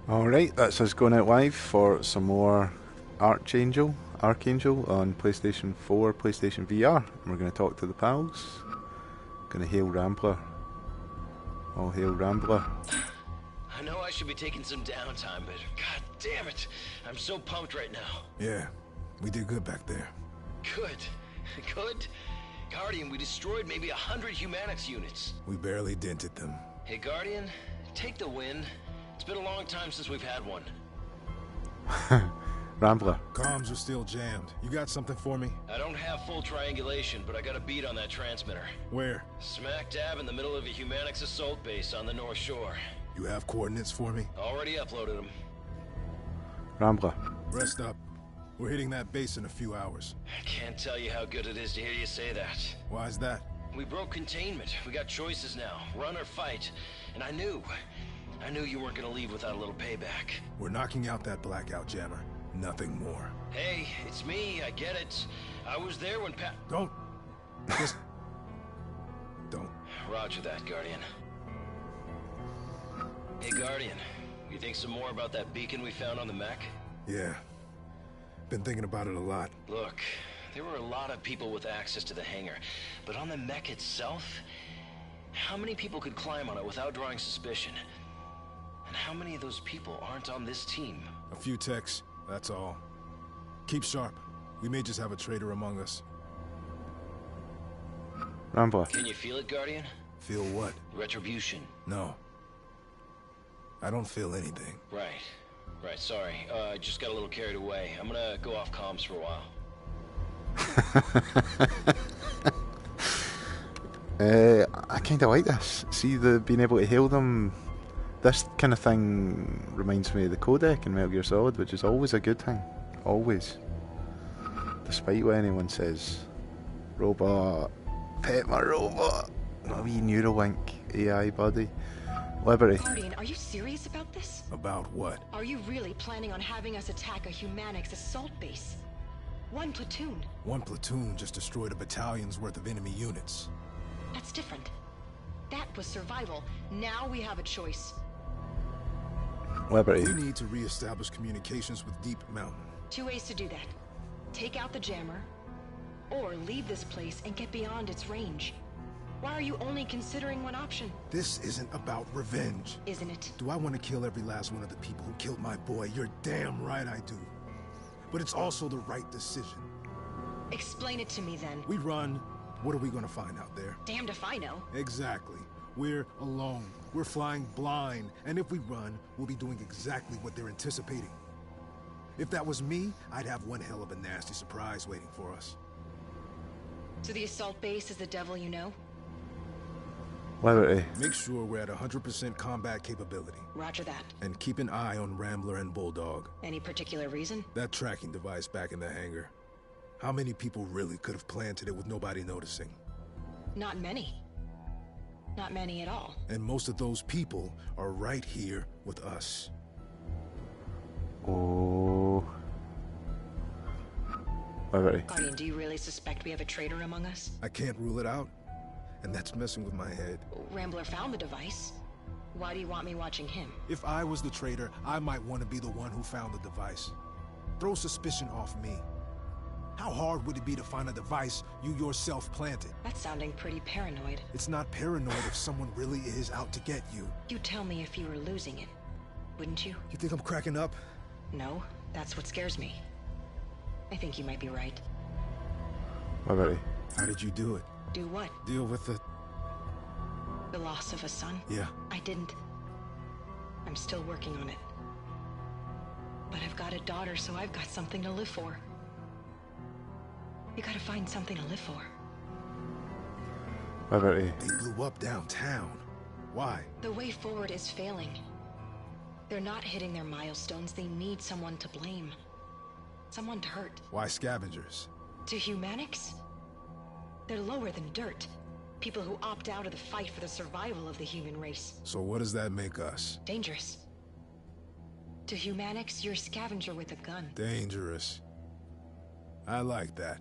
Alright, that's us going out live for some more ArchAngel on PlayStation 4, PlayStation VR. And we're going to talk to the pals. Going to hail Rambler. All hail Rambler. I know I should be taking some downtime, but god damn it, I'm so pumped right now. Yeah, we did good back there. Good. Good? Guardian, we destroyed maybe 100 Humanics units. We barely dented them. Hey, Guardian, take the win. It's been a long time since we've had one. Rambler. Comms are still jammed. You got something for me? I don't have full triangulation, but I got a beat on that transmitter. Where? Smack dab in the middle of a Humanics assault base on the North Shore. You have coordinates for me? Already uploaded them. Rambler. Rest up. We're hitting that base in a few hours. I can't tell you how good it is to hear you say that. Why's that? We broke containment. We got choices now. Run or fight. And I knew you weren't gonna leave without a little payback. We're knocking out that blackout jammer. Nothing more. Hey, it's me. I get it. I was there when Don't. Just... don't. Roger that, Guardian. Hey, Guardian. You think some more about that beacon we found on the mech? Yeah. Been thinking about it a lot. Look, there were a lot of people with access to the hangar, but on the mech itself, how many people could climb on it without drawing suspicion? And how many of those people aren't on this team? A few techs, that's all. Keep sharp. We may just have a traitor among us. Rambler. Can you feel it, Guardian? Feel what? Retribution. No. I don't feel anything. Right. Right, sorry. I just got a little carried away. I'm gonna go off comms for a while. I kind of like this. See, the being able to hail them. This kind of thing reminds me of the codec in Metal Gear Solid, which is always a good thing. Always. Despite what anyone says. Robot. Pet my robot. A wee Neuralink AI buddy. Liberty. Guardian, are you serious about this? About what? Are you really planning on having us attack a Humanics assault base? One platoon. One platoon just destroyed a battalion's worth of enemy units. That's different. That was survival. Now we have a choice. Liberty. We need to re-establish communications with Deep Mountain. Two ways to do that. Take out the jammer, or leave this place and get beyond its range. Why are you only considering one option? This isn't about revenge. Isn't it? Do I want to kill every last one of the people who killed my boy? You're damn right I do. But it's also the right decision. Explain it to me then. We run. What are we going to find out there? Damned if I know. Exactly. We're alone. We're flying blind. And if we run, we'll be doing exactly what they're anticipating. If that was me, I'd have one hell of a nasty surprise waiting for us. So the assault base is the devil you know? Liberty. Make sure we're at 100% combat capability. Roger that. And keep an eye on Rambler and Bulldog. Any particular reason? That tracking device back in the hangar. How many people really could have planted it with nobody noticing? Not many. Not many at all. And most of those people are right here with us. Oh. Liberty. Guardian, do you really suspect we have a traitor among us? I can't rule it out. And that's messing with my head. Rambler found the device. Why do you want me watching him? If I was the traitor, I might want to be the one who found the device. Throw suspicion off me. How hard would it be to find a device you yourself planted? That's sounding pretty paranoid. It's not paranoid if someone really is out to get you. You'd tell me if you were losing it, wouldn't you? You think I'm cracking up? No, that's what scares me. I think you might be right. Liberty. How did you do it? Do what? Deal with The loss of a son? Yeah. I didn't. I'm still working on it. But I've got a daughter, so I've got something to live for. You gotta find something to live for. Liberty. They blew up downtown. Why? The way forward is failing. They're not hitting their milestones. They need someone to blame. Someone to hurt. Why scavengers? To Humanics? They're lower than dirt. People who opt out of the fight for the survival of the human race. So what does that make us? Dangerous. To Humanics, you're a scavenger with a gun. Dangerous. I like that.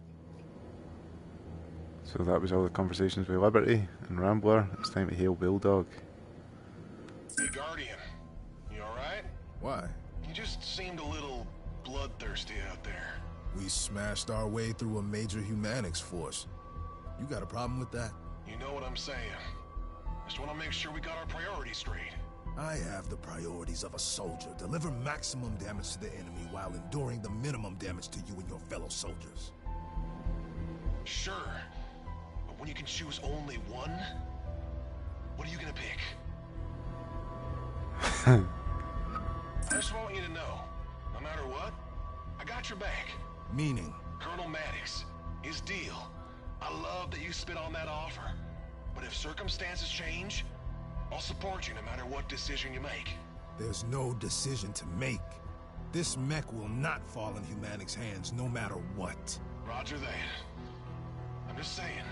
So that was all the conversations with Liberty and Rambler. It's time to hail Bulldog. Hey, Guardian. You alright? Why? You just seemed a little bloodthirsty out there. We smashed our way through a major humanics force. You got a problem with that? You know what I'm saying. Just want to make sure we got our priorities straight. I have the priorities of a soldier. Deliver maximum damage to the enemy while enduring the minimum damage to you and your fellow soldiers. Sure. But when you can choose only one, what are you gonna pick? I just want you to know, no matter what, I got your back. Meaning? Colonel Maddox, his deal. I love that you spit on that offer. But if circumstances change, I'll support you no matter what decision you make. There's no decision to make. This mech will not fall in Humanics' hands no matter what. Roger that. I'm just saying,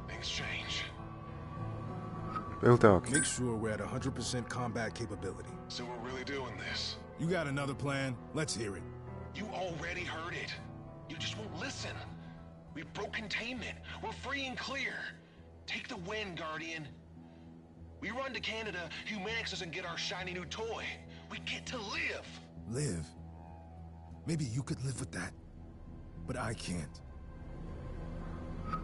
things change. Bulldog. Make sure we're at 100% combat capability. So we're really doing this? You got another plan? Let's hear it. You already heard it. You just won't listen. We broke containment. We're free and clear. Take the win, Guardian. We run to Canada, Humanics doesn't get our shiny new toy. We get to live. Live? Maybe you could live with that, but I can't.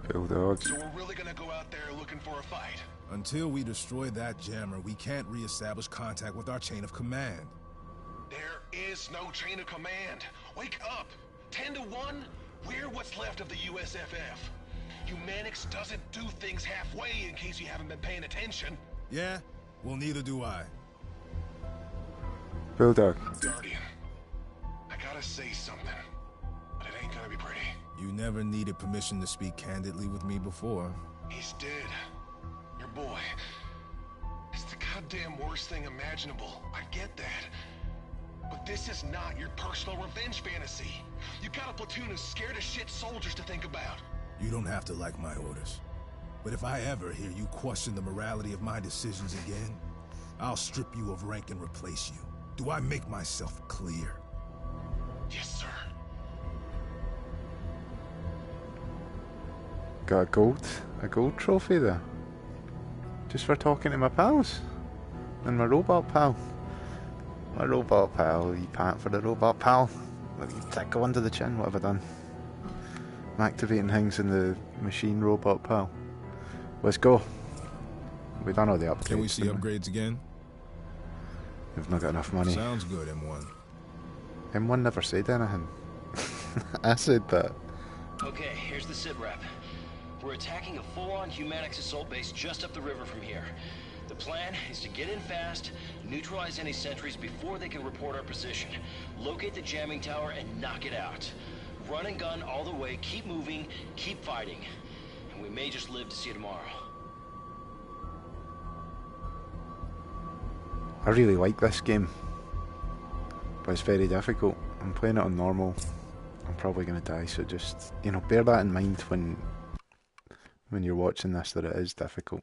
Bulldog. So we're really gonna go out there looking for a fight? Until we destroy that jammer, we can't re-establish contact with our chain of command. There is no chain of command. Wake up. 10 to 1, we're what's left of the USFF. Humanics doesn't do things halfway, in case you haven't been paying attention. Yeah? Well, neither do I. Bulldog. Guardian, I gotta say something, but it ain't gonna be pretty. You never needed permission to speak candidly with me before. He's dead. Your boy. It's the goddamn worst thing imaginable. I get that. But this is not your personal revenge fantasy. You got a platoon of scared as shit soldiers to think about. You don't have to like my orders. But if I ever hear you question the morality of my decisions again, I'll strip you of rank and replace you. Do I make myself clear? Yes, sir. Got a gold trophy there. Just for talking to my pals. And my robot pal. My robot pal, you pant for the robot pal. Let me tickle under the chin, what have I done? I'm activating things in the machine robot pal. Let's go. We've done all the upgrades. Can we see didn't upgrades again? We've not got enough money. Sounds good, M1. M1 never said anything. I said that. Okay, here's the sit rep. We're attacking a full-on Humanics assault base just up the river from here. The plan is to get in fast, neutralize any sentries before they can report our position, locate the jamming tower, and knock it out. Run and gun all the way, keep moving, keep fighting. And we may just live to see tomorrow. I really like this game, but it's very difficult. I'm playing it on normal. I'm probably going to die, so just, you know, bear that in mind when you're watching this, that it is difficult.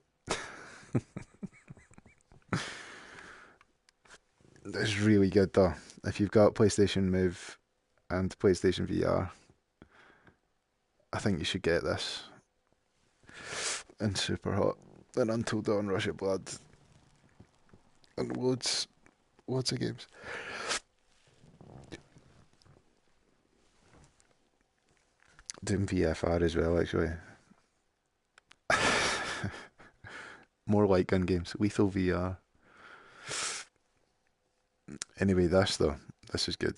It's really good though. If you've got PlayStation Move and PlayStation VR, I think you should get this. And Super Hot, and Until Dawn, Rush of Blood, and loads of games. Doom VFR as well, actually. More like gun games. Lethal VR. Anyway, this though, this is good,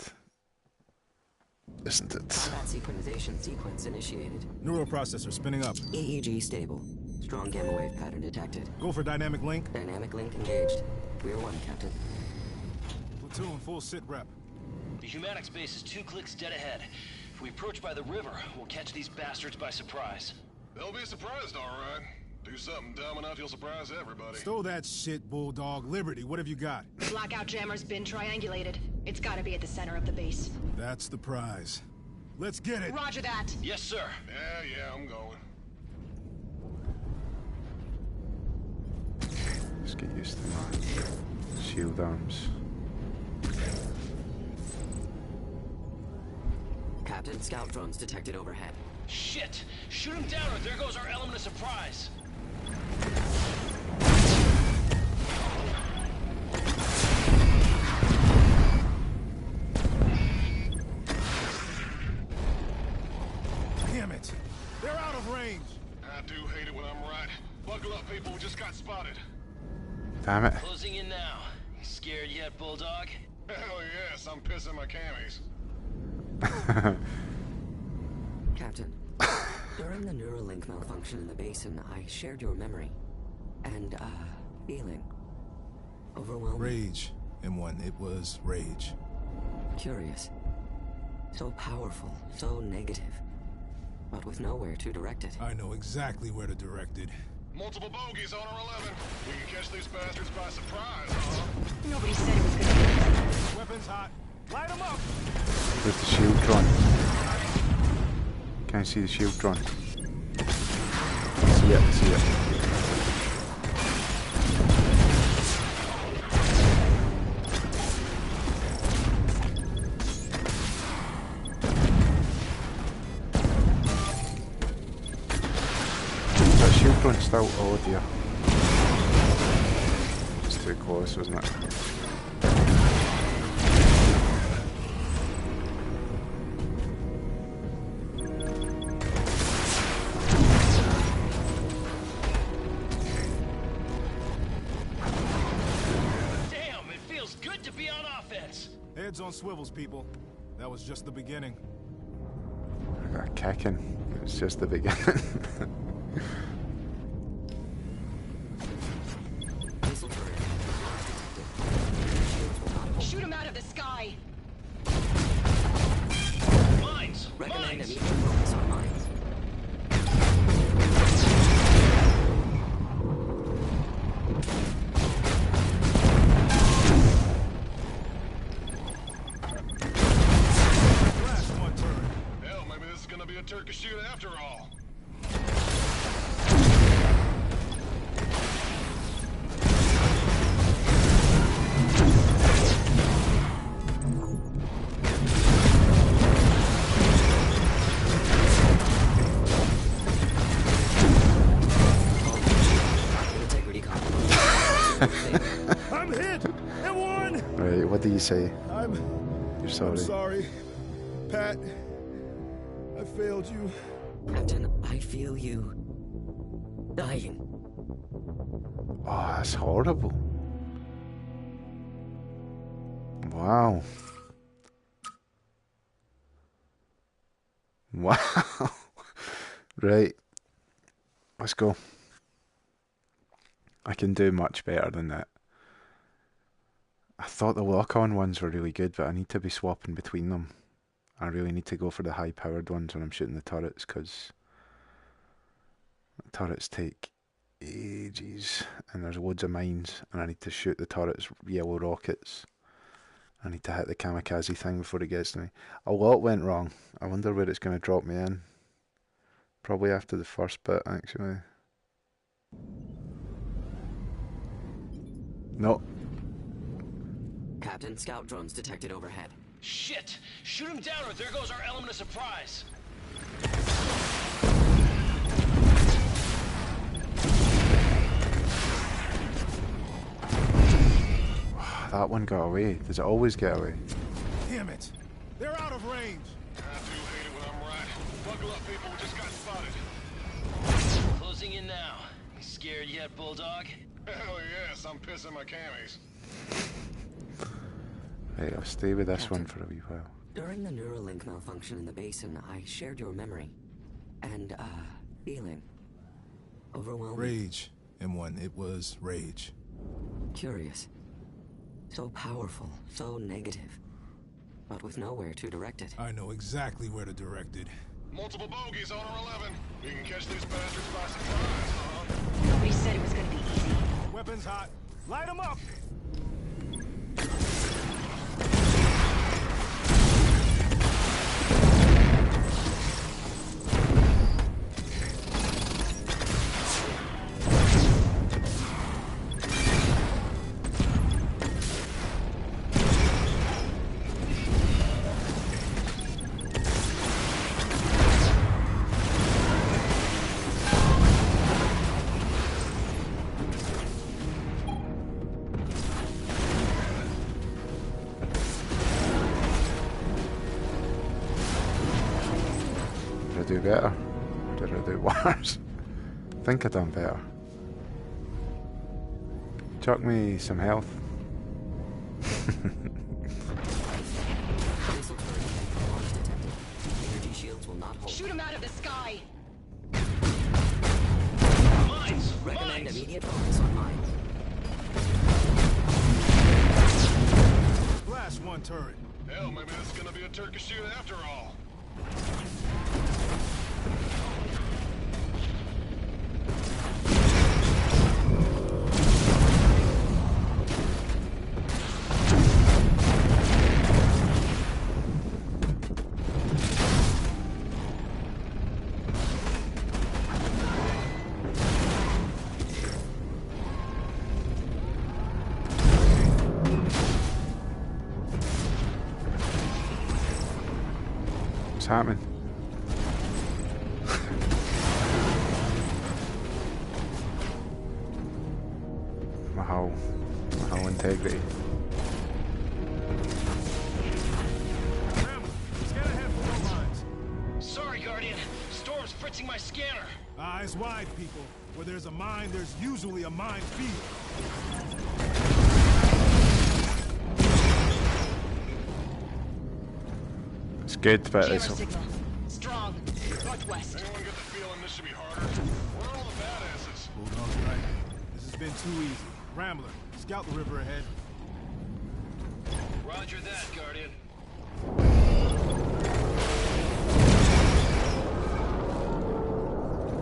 isn't it? Combat synchronization sequence initiated. Neural processor spinning up. EEG stable. Strong gamma wave pattern detected. Go for dynamic link. Dynamic link engaged. We are one, Captain. Platoon, full sit rep. The Humanics base is 2 clicks dead ahead. If we approach by the river, we'll catch these bastards by surprise. They'll be surprised, all right. Do something dumb enough, you'll surprise everybody. Stow that shit, Bulldog. Liberty, what have you got? The blackout jammer's been triangulated. It's gotta be at the center of the base. That's the prize. Let's get it. Roger that. Yes, sir. Yeah, I'm going. Let's get used to my shield arms. Captain, scout drones detected overhead. Shit! Shoot him down or there goes our element of surprise! Damn it. Closing in now. You scared yet, Bulldog? Hell yes, I'm pissing my camis. Captain, during the Neuralink malfunction in the basin, I shared your memory. And, feeling. Overwhelming. Rage, M1. It was rage. Curious. So powerful, so negative. But with nowhere to direct it. I know exactly where to direct it. Multiple bogeys on our 11. We can catch these bastards by surprise, huh? Nobody said it was gonna be easy. Weapons hot. Light them up! Where's the shield drawn? Can't see the shield drawn. See it, see it. Still, oh dear. It's too close, wasn't it? Damn, it feels good to be on offense. Heads on swivels, people. That was just the beginning. I got a kicking. It's just the beginning. Shoot him out of the sky! Mines! Recommend Mines! immediate focus on mines. Last one turn. Hell, maybe this is gonna be a Turkish shoot after all. Integrity compromised. I'm hit! M1! Right, what do you say? You're sorry. I'm sorry. Pat, I failed you. Captain, I feel you dying. Oh, that's horrible. Wow. Wow. Right. Let's go. I can do much better than that. I thought the lock-on ones were really good, but I need to be swapping between them. I really need to go for the high-powered ones when I'm shooting the turrets, because turrets take ages, and there's loads of mines, and I need to shoot the turrets' yellow rockets. I need to hit the kamikaze thing before it gets to me. A lot went wrong. I wonder where it's going to drop me in. Probably after the first bit, actually. No. Captain, scout drones detected overhead. Shit! Shoot him down or there goes our element of surprise. That one got away. Does it always get away? Damn it! They're out of range! I do hate it when I'm right. Buckle up, people. We just got spotted. Closing in now. You scared yet, Bulldog? Hell yes, I'm pissing my camis. Right, I'll stay with this one for a wee while. During the Neuralink malfunction in the basin, I shared your memory. And, feeling. Overwhelming. Rage, M1. It was rage. Curious. So powerful, so negative. But with nowhere to direct it. I know exactly where to direct it. Multiple bogeys on our 11. We can catch these bastards by surprise, huh? Nobody said it was gonna be easy. Weapons hot. Light them up! Did I do better? Or did I do worse? I think I done better. Chuck me some health. Missile turret launch detected. Energy shields will not hold. Shoot him out of the sky! Mines! Recommend Mines! immediate focus on mines. Blast one turret. Hell, maybe this is gonna be a Turkish shoot after all. What's happening? My whole integrity. Rambo, scan ahead for more mines. Sorry, Guardian. Storm's fritzing my scanner. Eyes wide, people. Where there's a mine, there's usually a mine field. It's good, but Jammer it's signal. Strong. Northwest. Anyone get the feeling this should be harder? Where are all the badasses? Bulldog's right. This has been too easy. Rambler, scout the river ahead. Roger that, Guardian.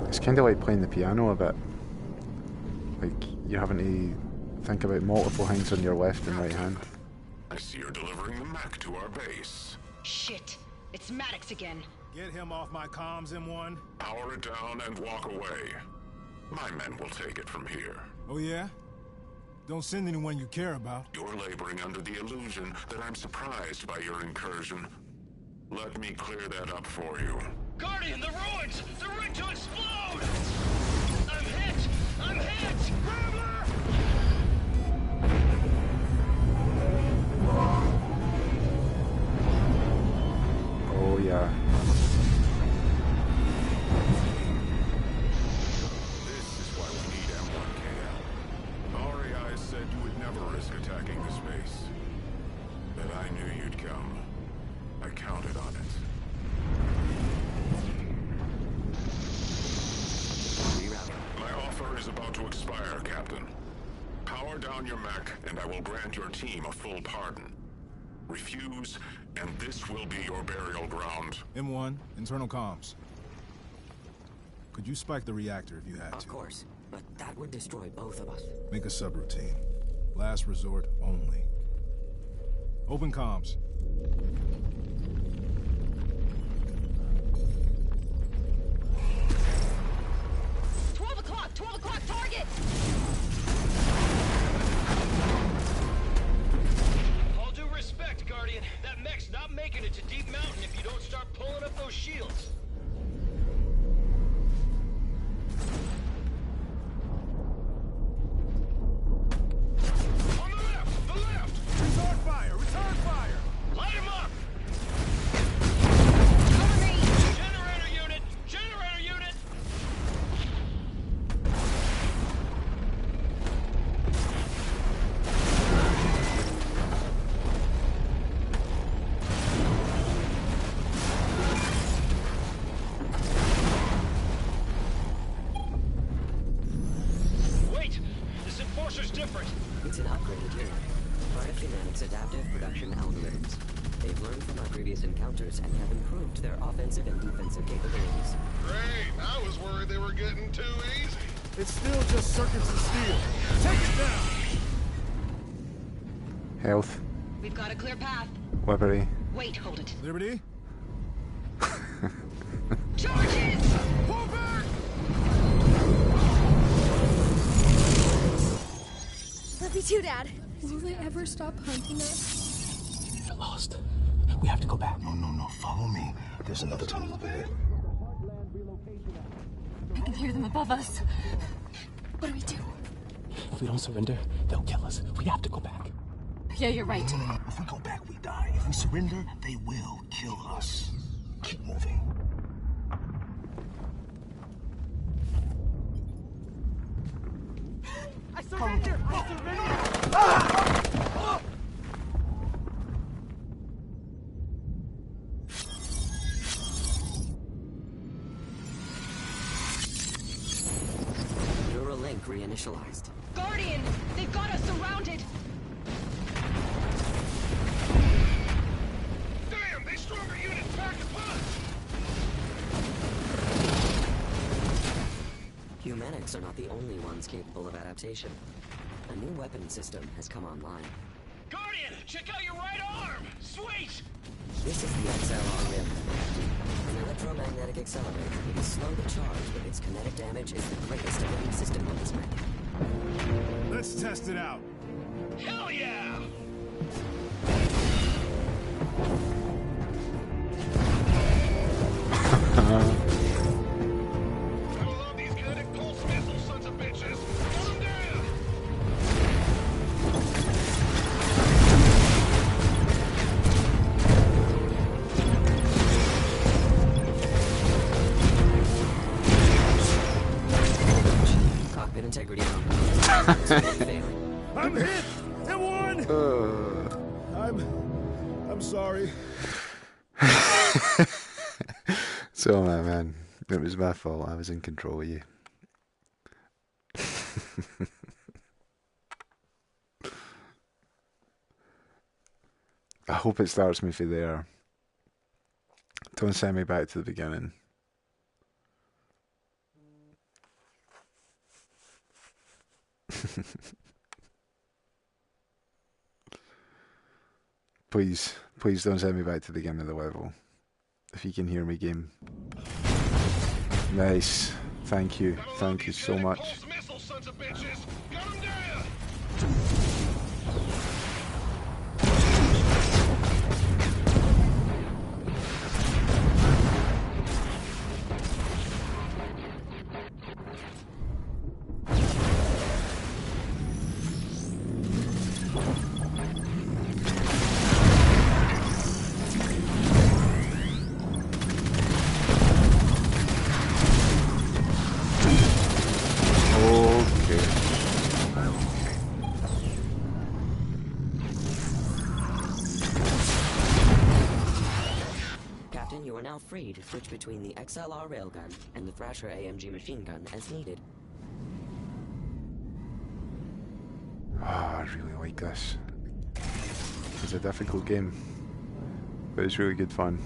it's kind of like playing the piano a bit. Like you're having to think about multiple things on your left and right hand. I see you're delivering the mech to our base. Shit. It's Maddox again. Get him off my comms, M1. Power it down and walk away. My men will take it from here. Oh yeah? Don't send anyone you care about. You're laboring under the illusion that I'm surprised by your incursion. Let me clear that up for you. Guardian, the ruins! They're ready to explode! I'm hit! I'm hit! Rambler! Oh yeah. This is why we need M1KL. RAI said you would never risk attacking the space. But I knew you'd come. I counted on it. Rerouting. My offer is about to expire, Captain. Power down your mech, and I will grant your team a full pardon. Refuse, and this will be your burial ground. M1, internal comms. Could you spike the reactor if you had Of to? course, but that would destroy both of us. Make a subroutine. Last resort only. Open comms. '12 o'clock, target! All due respect, Guardian. That mech's not making it to Deep Mountain if you don't start pulling up those shields. On the left! The left! Return fire! Return fire! Light him up! Cover me! Generator unit! Generator unit! Wait! This enforcer's different. It's an upgraded unit. Part of Humanic's adaptive production algorithms. They've learned from our previous encounters and have improved their offensive and defensive capabilities. Great! I was worried they were getting too easy. It's still just circuits and steel. Take it down! Health, We've got a clear path. liberty. Wait, hold it. Liberty? Charges! Pull back! Love you too, Dad. Will they ever stop hunting us? We're lost. We have to go back. No. Follow me. There's another tunnel up ahead. I can hear them above us. What do we do? If we don't surrender, they'll kill us. We have to go back. Yeah, you're right. No. If we go back, we die. If we surrender, they will kill us. Keep moving. I surrender! I Neural link reinitialized. Guardian! They've got us surrounded! Damn, they stronger units packed a punch! Humanics are not the only ones capable of adaptation. A new weapon system has come online. Guardian, check out your right arm! Sweet! This is the XLR rim. An electromagnetic accelerator. It is slow to charge, but its kinetic damage is the greatest of any system on this map. Let's test it out. Hell yeah! I love these kinetic pulse missile sons of bitches! Got 'em down! Cockpit integrity failing. I'm hit! It won! I'm sorry. So, man, it was my fault. I was in control of you. I hope it starts me for there. Don't send me back to the beginning. Please don't send me back to the beginning of the level. If you can hear me, game. Nice. Thank you so much. Pulse missile sons of bitches! Got 'em down! Captain, you are now free to switch between the XLR railgun and the Thrasher AMG machine gun as needed. Oh, I really like this. It's a difficult game, but it's really good fun.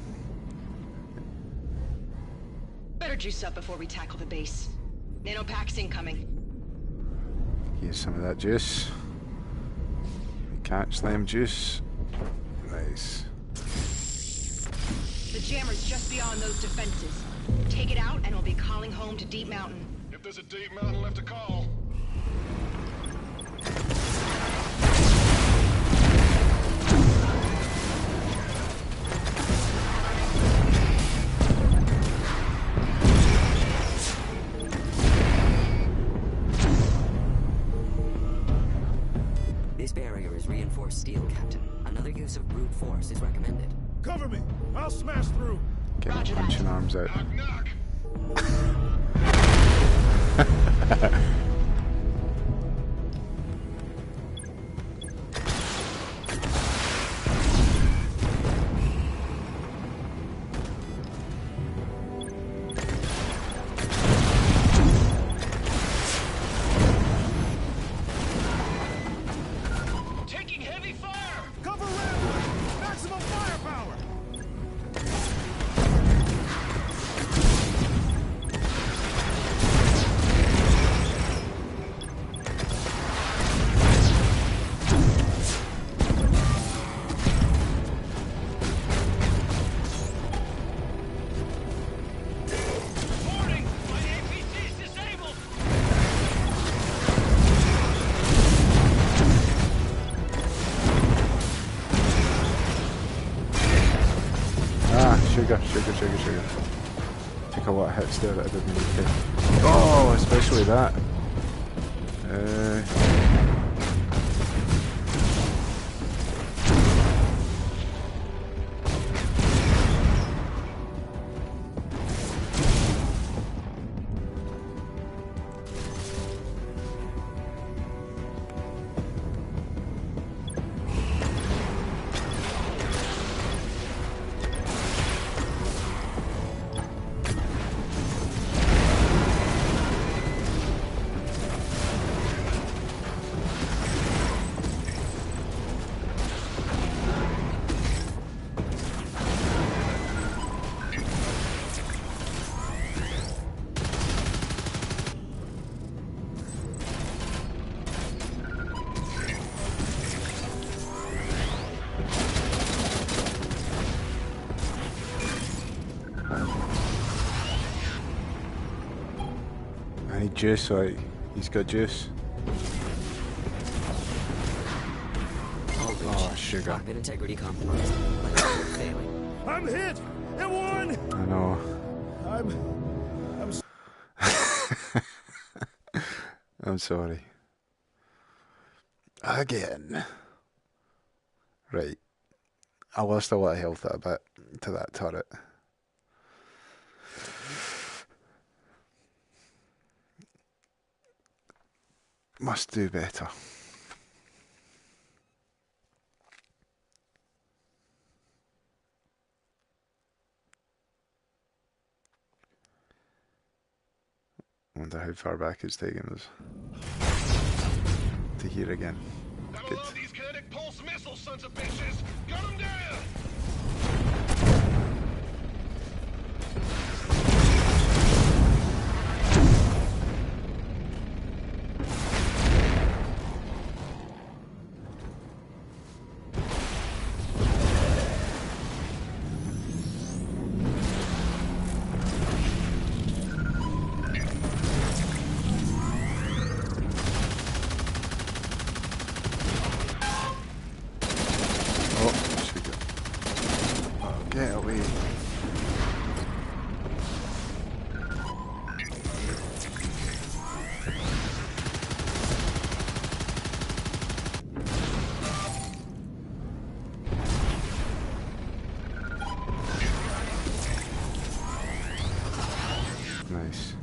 Better juice up before we tackle the base. Nanopacks incoming. Here's some of that juice. Catch them juice. Nice. The jammer's just beyond those defenses. Take it out and we'll be calling home to Deep Mountain. If there's a deep mountain left to call. This barrier is reinforced steel, Captain. Another use of brute force is recommended. Cover me! I'll smash through! Get my punching arms out. Knock, knock! Taking heavy fire! Cover Rambo! Maximum firepower! Warning! My APC's disabled! Ah, sugar. Took a lot of hits there that I didn't need to. Oh, especially that. juice, right? He's got juice. Oh, sugar. Cockpit integrity compromised. Life support failing. I'm hit! Everyone! I know. I'm sorry. Again. Right. I lost a lot of health a bit to that turret. Must do better. Wonder how far back it's taken us to here again. Good. These kinetic pulse missile sons of bitches! Gun them down!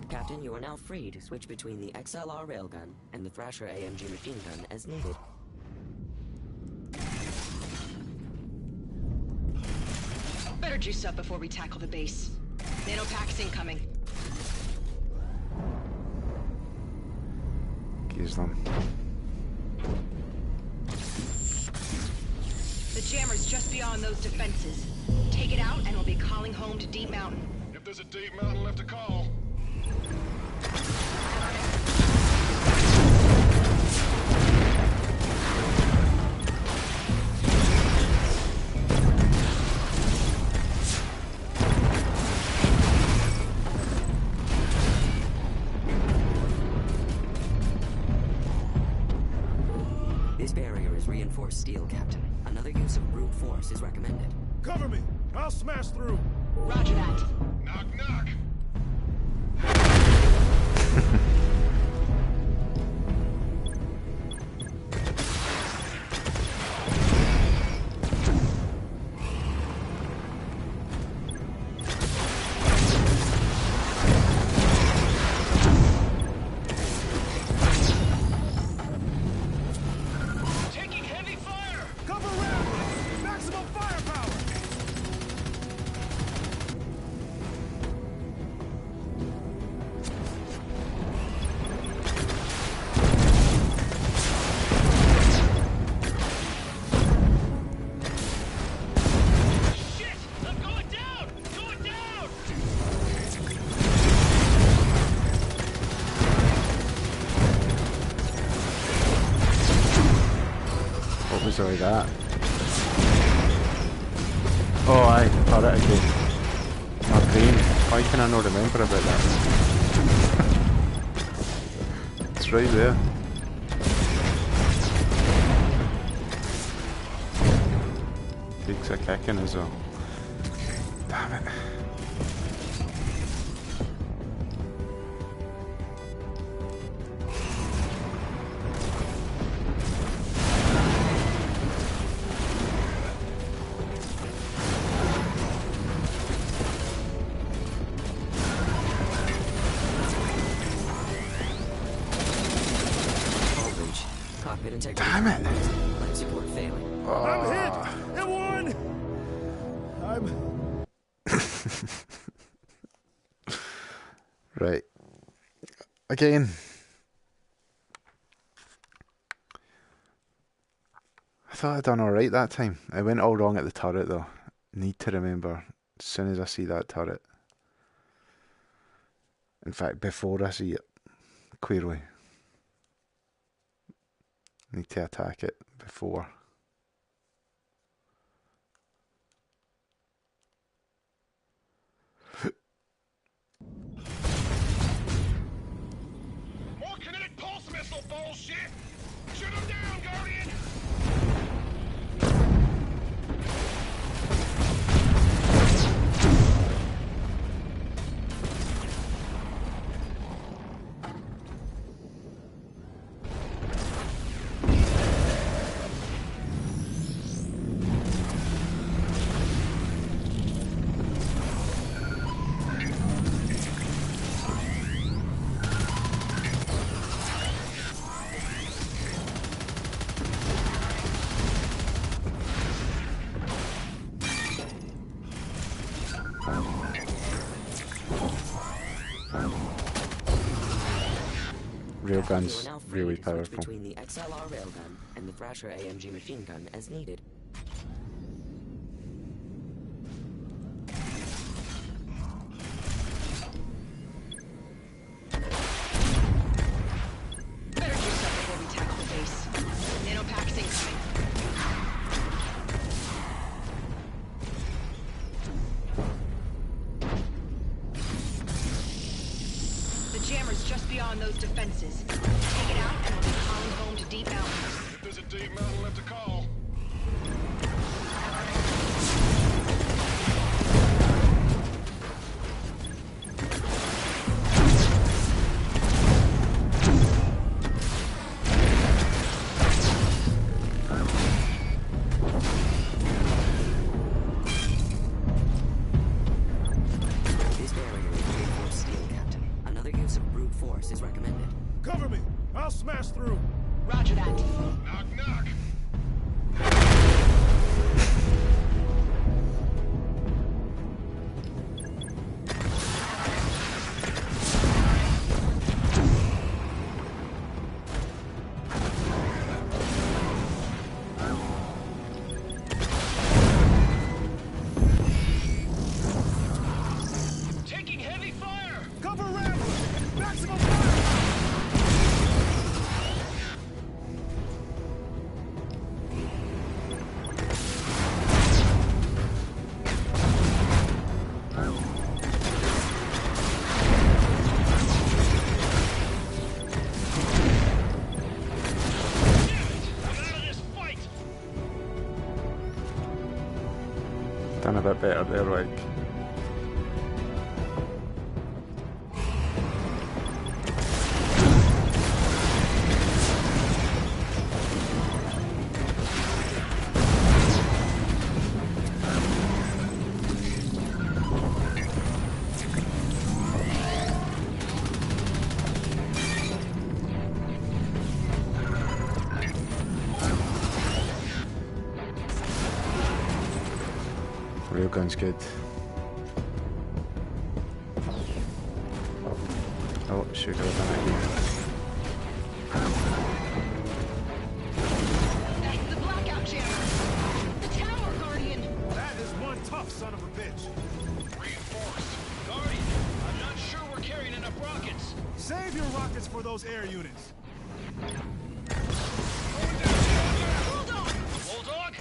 Captain, you are now free to switch between the XLR railgun and the Thrasher AMG machine gun as needed. Better juice up before we tackle the base. Nanopacks incoming. Use them. The jammer's just beyond those defenses. Take it out and we'll be calling home to Deep Mountain. If there's a Deep Mountain left to call. This barrier is reinforced steel, Captain. Another use of brute force is recommended. Cover me! I'll smash through! Roger that. Knock, knock! Taking heavy fire! Cover round! Maximum firepower! Shit! I'm going down! Going down! What was all that? Oh, aye, turret again. My brain. Why can I not remember about that? It's right there. Takes a kicking as well. Damn it. Overreach. Cockpit integrity. Damn it. Life support failing. I'm hit! Everyone! Right. Again. I thought I'd done alright that time. I went all wrong at the turret though. Need to remember as soon as I see that turret. In fact, before I see it, clearly. Need to attack it before. bullshit! Shoot him down, Guardian! Railgun's really Switch powerful. between the XLR railgun and the Thrasher AMG machine gun as needed. Better do stuff before we tackle the base. Nanopack's incoming. The jammer's just beyond those defenses. Take it out and we'll be calling home to Deep Mountain. If there's a deep mountain left to call. This barrier is reinforced steel, Captain. Another use of brute force is recommended. Cover me! I'll smash through! Roger that. Knock, knock. Taking heavy fire! Cover Rambler! Maximum fire! Done a bit better there, like. Railgun's good. Oh, should have done it here. That's the blackout jammer. The tower, Guardian. That is one tough son of a bitch. Reinforced. Guardian, I'm not sure we're carrying enough rockets. Save your rockets for those air units. Bulldog! Bulldog?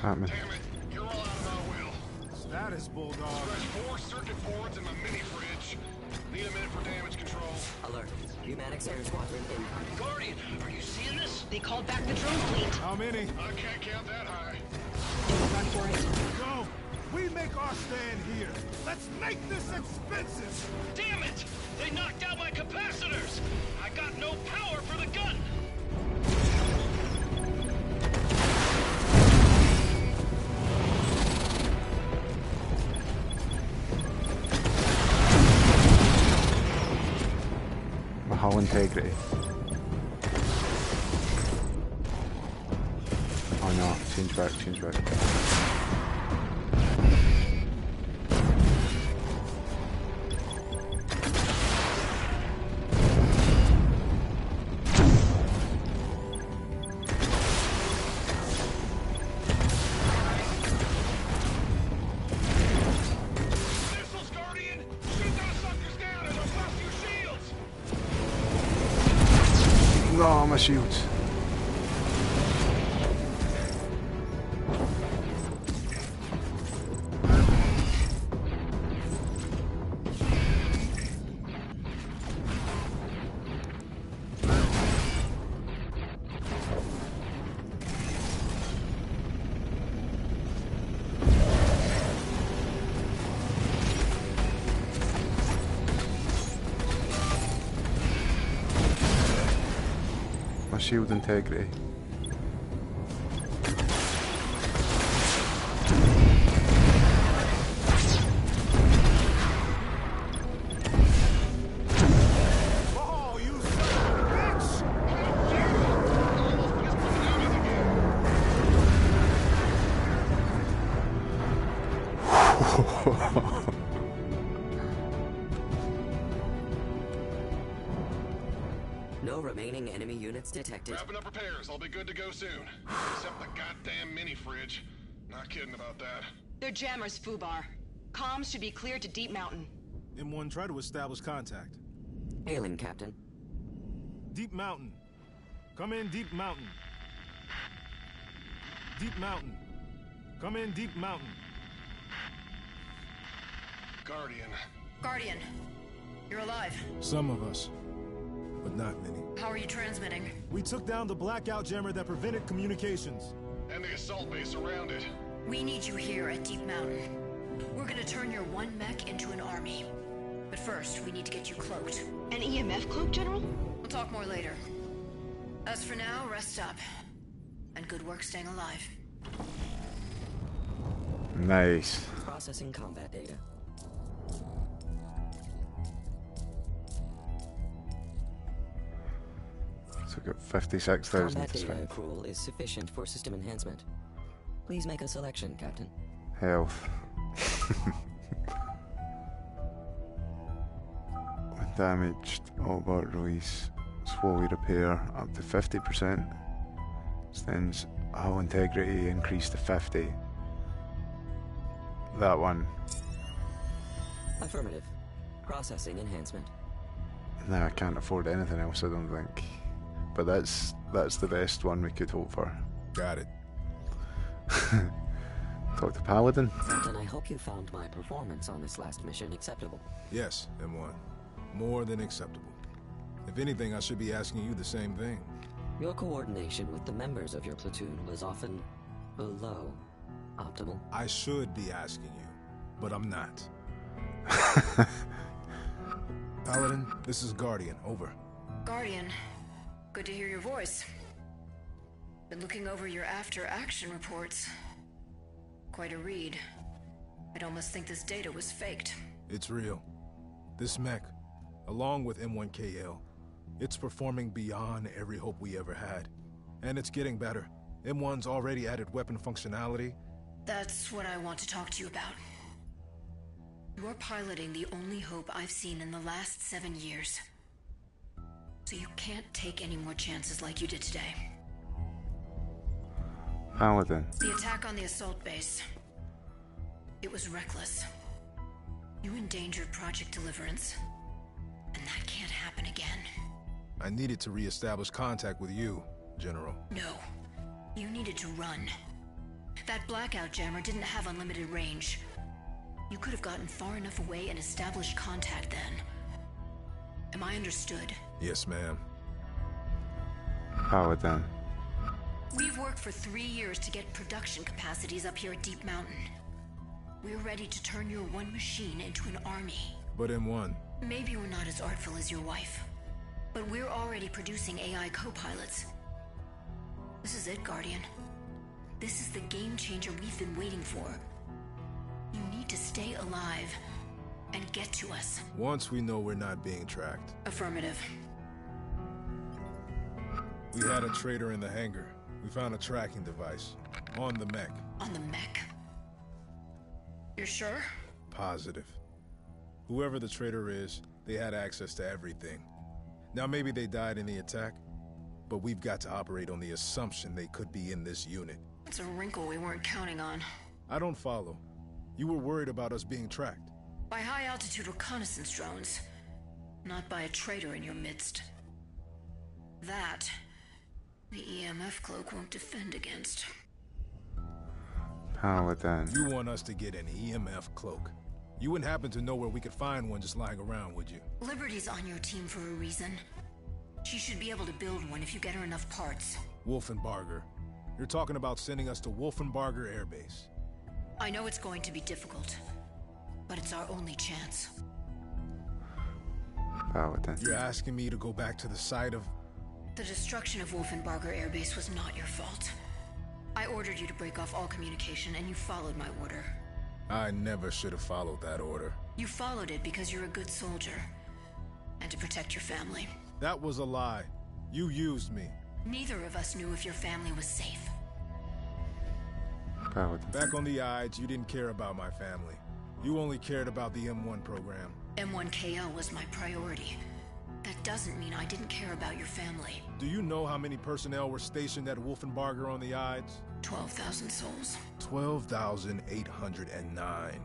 Happening. Damn it. You're all out of our will. Status, Bulldog. There's 4 circuit boards in my mini fridge. Need a minute for damage control. Alert. Humanics Air Squadron incoming. Guardian, are you seeing this? They called back the drone fleet. How many? I can't count that high. Run for it. Go! We make our stand here. Let's make this expensive! Damn it! They knocked out my capacitors! I got no power for the gun! My hull integrity. Oh no, change back, change back. Missiles, Guardian! Shoot those suckers down and they'll bust your shields! No, my shields. my shield integrity. Oh, you son of a bitch! No remaining enemy units detected. Wrapping up repairs. I'll be good to go soon. Except the goddamn mini fridge. Not kidding about that. They're jammers, Fubar. Comms should be cleared to Deep Mountain. M1, try to establish contact. Hailing, Captain. Deep Mountain. Come in, Deep Mountain. Deep Mountain. Come in, Deep Mountain. Guardian. Guardian, you're alive. Some of us, but not many. How are you transmitting? We took down the blackout jammer that prevented communications. And the assault base around it. We need you here at Deep Mountain. We're gonna turn your one mech into an army. But first, we need to get you cloaked. An EMF cloak, General? We'll talk more later. As for now, rest up. And good work staying alive. Nice. Processing combat data. So we've got 56,000 Combat to data spend. accrual is sufficient for system enhancement. Please make a selection, Captain. Health. When damaged, all but release slowly repair up to 50%. Extends hull integrity increase to 50. That one. Affirmative. Processing enhancement. No, I can't afford anything else, I don't think. But that's the best one we could hope for. Got it. Talk to Paladin. Captain, I hope you found my performance on this last mission acceptable. Yes, M1. More than acceptable. If anything, I should be asking you the same thing. Your coordination with the members of your platoon was often below optimal. I should be asking you, but I'm not. Paladin, this is Guardian. Over. Guardian, good to hear your voice. Been looking over your after-action reports. Quite a read. I'd almost think this data was faked. It's real. This mech, along with M1KL, it's performing beyond every hope we ever had. And it's getting better. M1's already added weapon functionality. That's what I want to talk to you about. You're piloting the only hope I've seen in the last 7 years. So you can't take any more chances like you did today. Paladin. The attack on the assault base. It was reckless. You endangered Project Deliverance. And that can't happen again. I needed to re-establish contact with you, General. No. You needed to run. That blackout jammer didn't have unlimited range. You could have gotten far enough away and established contact then. Am I understood? Yes, ma'am. Paladin. We've worked for 3 years to get production capacities up here at Deep Mountain. We're ready to turn your one machine into an army. But M1. Maybe we're not as artful as your wife, but we're already producing AI co-pilots. This is it, Guardian. This is the game changer we've been waiting for. You need to stay alive and get to us. Once we know we're not being tracked. Affirmative. We had a traitor in the hangar. We found a tracking device. On the mech. On the mech? You're sure? Positive. Whoever the traitor is, they had access to everything. Now maybe they died in the attack, but we've got to operate on the assumption they could be in this unit. That's a wrinkle we weren't counting on. I don't follow. You were worried about us being tracked. By high-altitude reconnaissance drones, not by a traitor in your midst. That, the EMF cloak won't defend against. Paladin. You want us to get an EMF cloak. You wouldn't happen to know where we could find one just lying around, would you? Liberty's on your team for a reason. She should be able to build one if you get her enough parts. Wolfenbarger. You're talking about sending us to Wolfenbarger Air Base. I know it's going to be difficult, but it's our only chance. Paladin. You're asking me to go back to the site of The destruction of Wolfenbarger Air Base was not your fault. I ordered you to break off all communication, and you followed my order. I never should have followed that order. You followed it because you're a good soldier. And to protect your family. That was a lie. You used me. Neither of us knew if your family was safe. Paladin. Back on the Ides, you didn't care about my family. You only cared about the M1 program. M1KL was my priority. That doesn't mean I didn't care about your family. Do you know how many personnel were stationed at Wolfenbarger on the Ides? 12,000 souls. 12,809.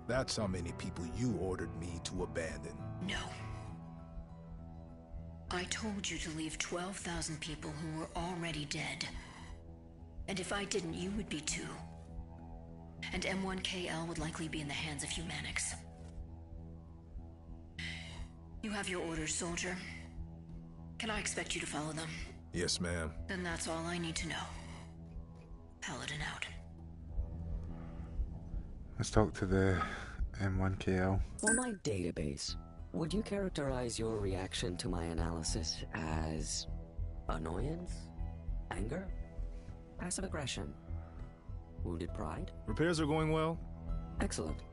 That's how many people you ordered me to abandon. No. I told you to leave 12,000 people who were already dead. And if I didn't, you would be too. And M1KL would likely be in the hands of Humanics. You have your orders, soldier. Can I expect you to follow them? Yes, ma'am. Then that's all I need to know. Paladin out. Let's talk to the M1KL. For my database, would you characterize your reaction to my analysis as annoyance, anger, passive aggression, wounded pride? Repairs are going well? Excellent.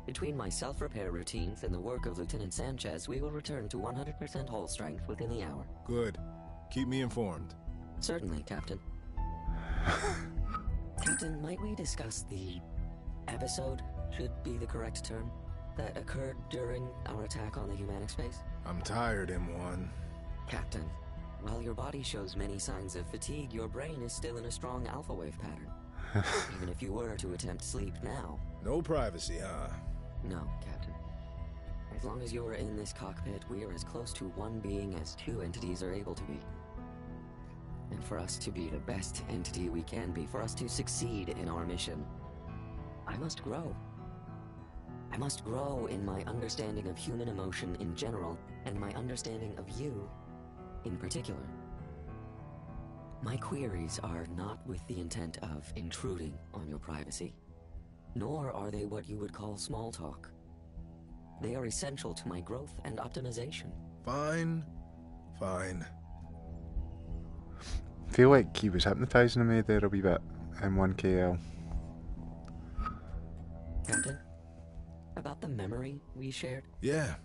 Between my self-repair routines and the work of Lieutenant Sanchez, we will return to 100% hull strength within the hour. Good. Keep me informed. Certainly, Captain. Captain, might we discuss the episode, should be the correct term, that occurred during our attack on the Humanics base? I'm tired, M1. Captain, while your body shows many signs of fatigue, your brain is still in a strong alpha wave pattern. Even if you were to attempt sleep now. No privacy, huh? No, Captain. As long as you are in this cockpit, we are as close to one being as two entities are able to be. And for us to be the best entity we can be, for us to succeed in our mission, I must grow. I must grow in my understanding of human emotion in general, and my understanding of you in particular. My queries are not with the intent of intruding on your privacy, nor are they what you would call small talk. They are essential to my growth and optimization. Fine. Fine. I feel like he was hypnotising me there a wee bit. M1KL. Captain, about the memory we shared? Yeah.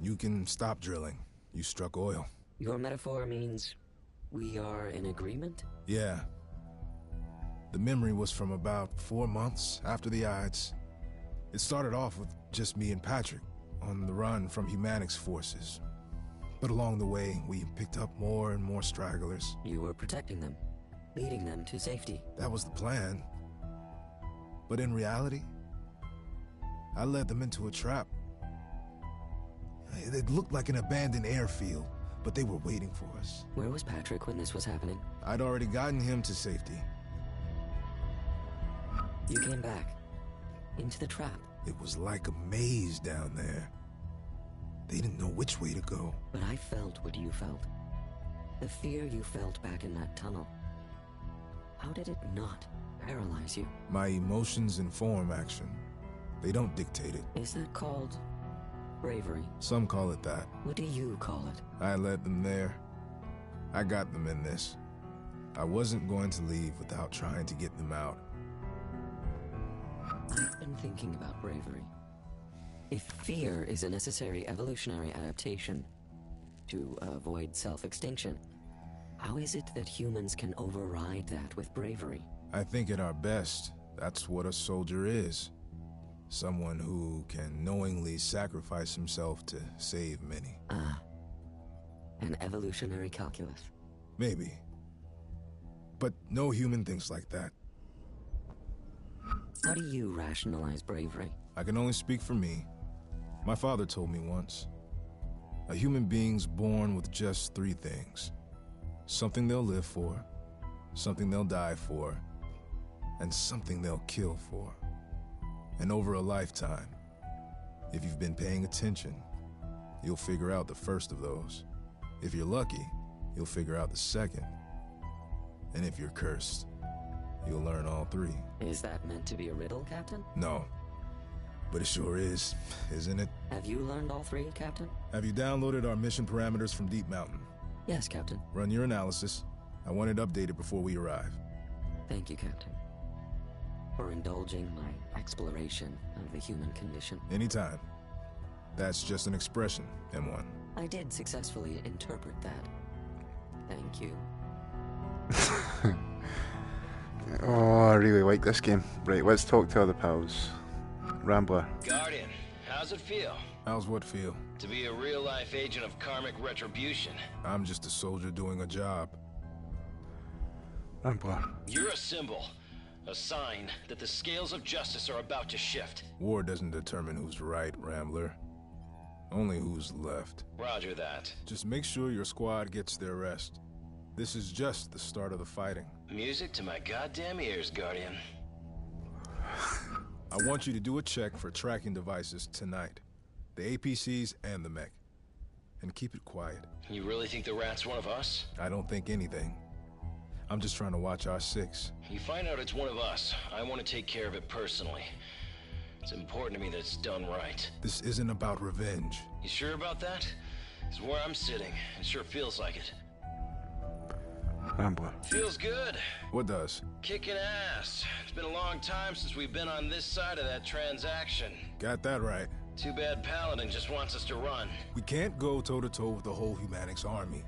You can stop drilling. You struck oil. Your metaphor means we are in agreement? Yeah. The memory was from about 4 months after the Ides. It started off with just me and Patrick on the run from Humanics forces. But along the way, we picked up more and more stragglers. You were protecting them, leading them to safety. That was the plan. But in reality, I led them into a trap. It looked like an abandoned airfield, but they were waiting for us. Where was Patrick when this was happening? I'd already gotten him to safety. You came back, into the trap. It was like a maze down there. They didn't know which way to go. But I felt what you felt. The fear you felt back in that tunnel. How did it not paralyze you? My emotions inform action. They don't dictate it. Is that called bravery? Some call it that. What do you call it? I led them there. I got them in this. I wasn't going to leave without trying to get them out. I've been thinking about bravery. If fear is a necessary evolutionary adaptation to avoid self-extinction, how is it that humans can override that with bravery? I think at our best, that's what a soldier is. Someone who can knowingly sacrifice himself to save many. Ah. An evolutionary calculus. Maybe. But no human thinks like that. How do you rationalize bravery? I can only speak for me. My father told me once. A human being's born with just 3 things. Something they'll live for, something they'll die for, and something they'll kill for. And over a lifetime, if you've been paying attention, you'll figure out the first of those. If you're lucky, you'll figure out the second. And if you're cursed, you'll learn all 3. Is that meant to be a riddle, Captain? No. But it sure is, isn't it? Have you learned all 3, Captain? Have you downloaded our mission parameters from Deep Mountain? Yes, Captain. Run your analysis. I want it updated before we arrive. Thank you, Captain, for indulging my exploration of the human condition. Anytime. That's just an expression, M1. I did successfully interpret that. Thank you. Oh, I really like this game. Right, let's talk to other pals. Rambler. Guardian, how's it feel? How's what feel? To be a real-life agent of karmic retribution. I'm just a soldier doing a job. Rambler. You're a symbol. A sign that the scales of justice are about to shift. War doesn't determine who's right, Rambler. Only who's left. Roger that. Just make sure your squad gets their rest. This is just the start of the fighting. Music to my goddamn ears, Guardian. I want you to do a check for tracking devices tonight. The APCs and the mech. And keep it quiet. You really think the rat's one of us? I don't think anything. I'm just trying to watch our six. You find out it's one of us. I want to take care of it personally. It's important to me that it's done right. This isn't about revenge. You sure about that? It's where I'm sitting. It sure feels like it. Rambler. Feels good. What does? Kicking ass. It's been a long time since we've been on this side of that transaction. Got that right. Too bad Paladin just wants us to run. We can't go toe-to-toe with the whole Humanics army.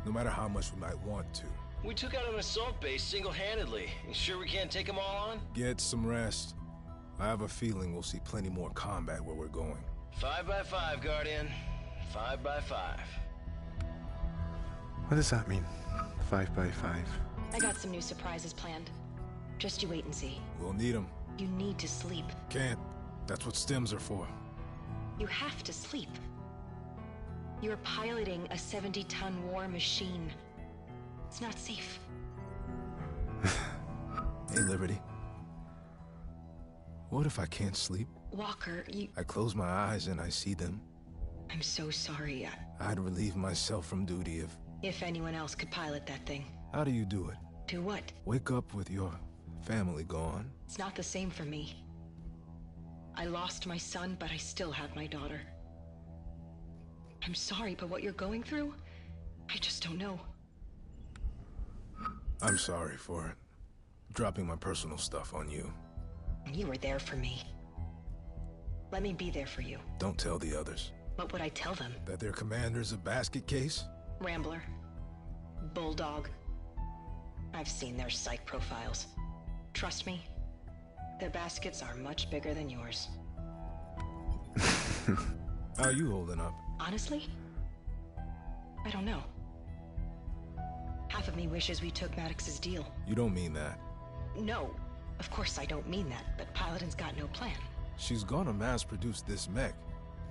No matter how much we might want to. We took out an assault base single-handedly. You sure we can't take them all on? Get some rest. I have a feeling we'll see plenty more combat where we're going. 5 by 5, Guardian. 5 by 5. What does that mean? 5 by 5. I got some new surprises planned. Just you wait and see. We'll need them. You need to sleep. Can't. That's what stims are for. You have to sleep. You're piloting a 70-ton war machine. It's not safe. Hey, Liberty. What if I can't sleep? Walker, I close my eyes and I see them. I'm so sorry. I'd relieve myself from duty if anyone else could pilot that thing. How do you do it? Do what? Wake up with your family gone. It's not the same for me. I lost my son, but I still have my daughter. I'm sorry, but what you're going through, I just don't know. I'm sorry for dropping my personal stuff on you. You were there for me. Let me be there for you. Don't tell the others. What would I tell them? That their commander's a basket case? Rambler. Bulldog. I've seen their psych profiles. Trust me, their baskets are much bigger than yours. How are you holding up? Honestly? I don't know. Half of me wishes we took Maddox's deal. You don't mean that. No, of course I don't mean that, but Paladin's got no plan. She's gonna mass-produce this mech.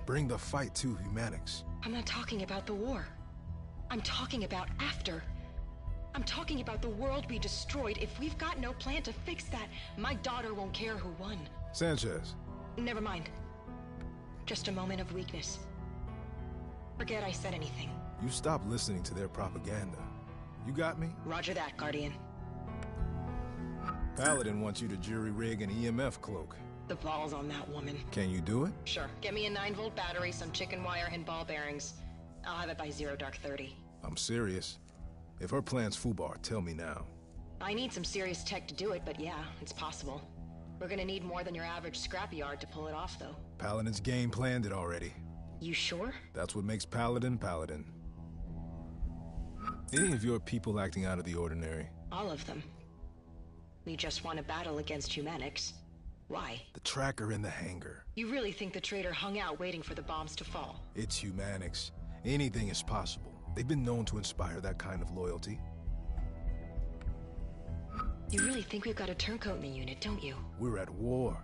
Bring the fight to Humanics. I'm not talking about the war. I'm talking about after. I'm talking about the world we destroyed. If we've got no plan to fix that, my daughter won't care who won. Sanchez. Never mind. Just a moment of weakness. Forget I said anything. You stop listening to their propaganda. You got me? Roger that, Guardian. Paladin wants you to jury-rig an EMF cloak. The ball's on that woman. Can you do it? Sure. Get me a 9-volt battery, some chicken wire, and ball bearings. I'll have it by 0:30. I'm serious. If her plan's FUBAR, tell me now. I need some serious tech to do it, but yeah, it's possible. We're gonna need more than your average scrapyard to pull it off, though. Paladin's game planned it already. You sure? That's what makes Paladin Paladin. Any of your people acting out of the ordinary? All of them. We just want to battle against Humanics. Why? The tracker in the hangar. You really think the traitor hung out waiting for the bombs to fall? It's Humanics. Anything is possible. They've been known to inspire that kind of loyalty. You really think we've got a turncoat in the unit, don't you? We're at war.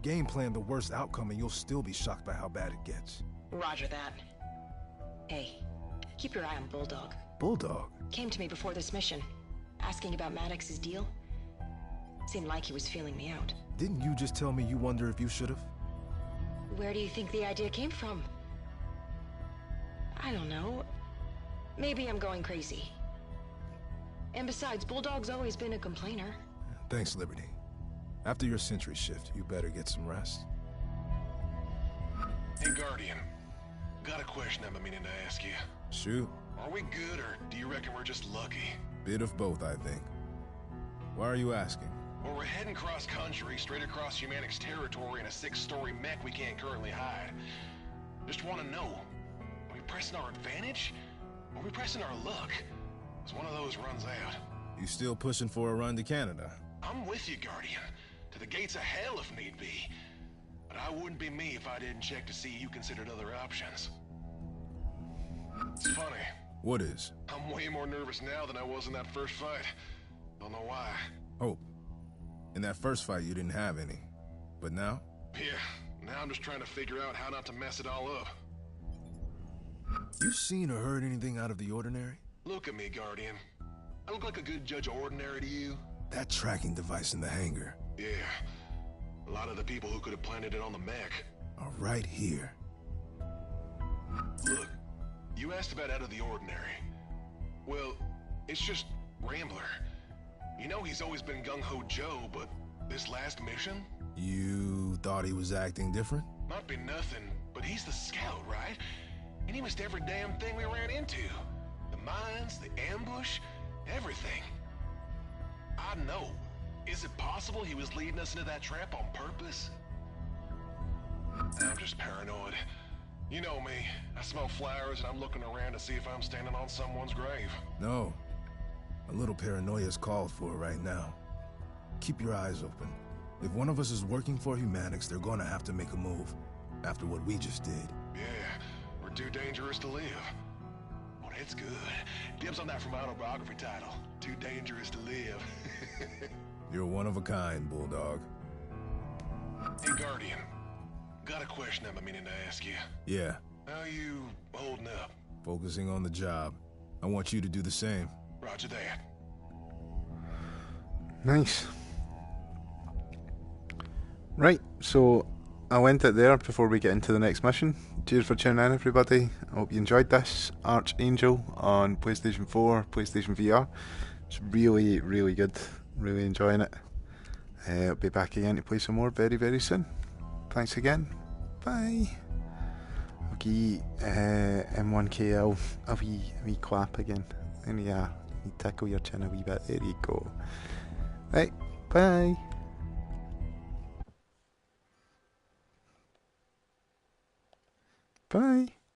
Game plan the worst outcome and you'll still be shocked by how bad it gets. Roger that. Hey, keep your eye on Bulldog. Bulldog? Came to me before this mission, asking about Maddox's deal. Seemed like he was feeling me out. Didn't you just tell me you wonder if you should've? Where do you think the idea came from? I don't know. Maybe I'm going crazy. And besides, Bulldog's always been a complainer. Thanks, Liberty. After your sentry shift, you better get some rest. Hey, Guardian. Got a question I've been meaning to ask you. Shoot. Are we good, or do you reckon we're just lucky? Bit of both, I think. Why are you asking? Well, we're heading cross-country, straight across Humanix territory in a 6-story mech we can't currently hide. Just want to know, are we pressing our advantage? Or are we pressing our luck? As one of those runs out. You still pushing for a run to Canada? I'm with you, Guardian. To the gates of hell if need be. But I wouldn't be me if I didn't check to see you considered other options. It's funny. What is? I'm way more nervous now than I was in that first fight. Don't know why. Hope. In that first fight, you didn't have any. But now? Yeah, now I'm just trying to figure out how not to mess it all up. You seen or heard anything out of the ordinary? Look at me, Guardian. I look like a good judge of ordinary to you. That tracking device in the hangar. Yeah. A lot of the people who could have planted it on the mech are right here. Look, you asked about out of the ordinary. Well, it's just Rambler. You know he's always been Gung-Ho Joe, but this last mission? You thought he was acting different? Might be nothing, but he's the scout, right? And he missed every damn thing we ran into. The mines, the ambush, everything. I know. Is it possible he was leading us into that trap on purpose? I'm just paranoid. You know me. I smell flowers and I'm looking around to see if I'm standing on someone's grave. No. A little paranoia is called for right now. Keep your eyes open. If one of us is working for Humanix, they're gonna have to make a move. After what we just did. Yeah, we're too dangerous to live. Oh, that's good. Dibs on that from my autobiography title. Too dangerous to live. You're one of a kind, Bulldog. Hey, Guardian. Got a question I've been meaning to ask you. Yeah. How you holding up? Focusing on the job. I want you to do the same. Roger that. Nice. Right, so I'll end it there before we get into the next mission. Cheers for tuning in, everybody. I hope you enjoyed this. ArchAngel on PlayStation 4, PlayStation VR. It's really, really good. Really enjoying it. I'll be back again to play some more very, very soon. Thanks again. Bye. I'll give M1KL a wee clap again. And yeah, you tickle your chin a wee bit. There you go. Right, bye. Bye.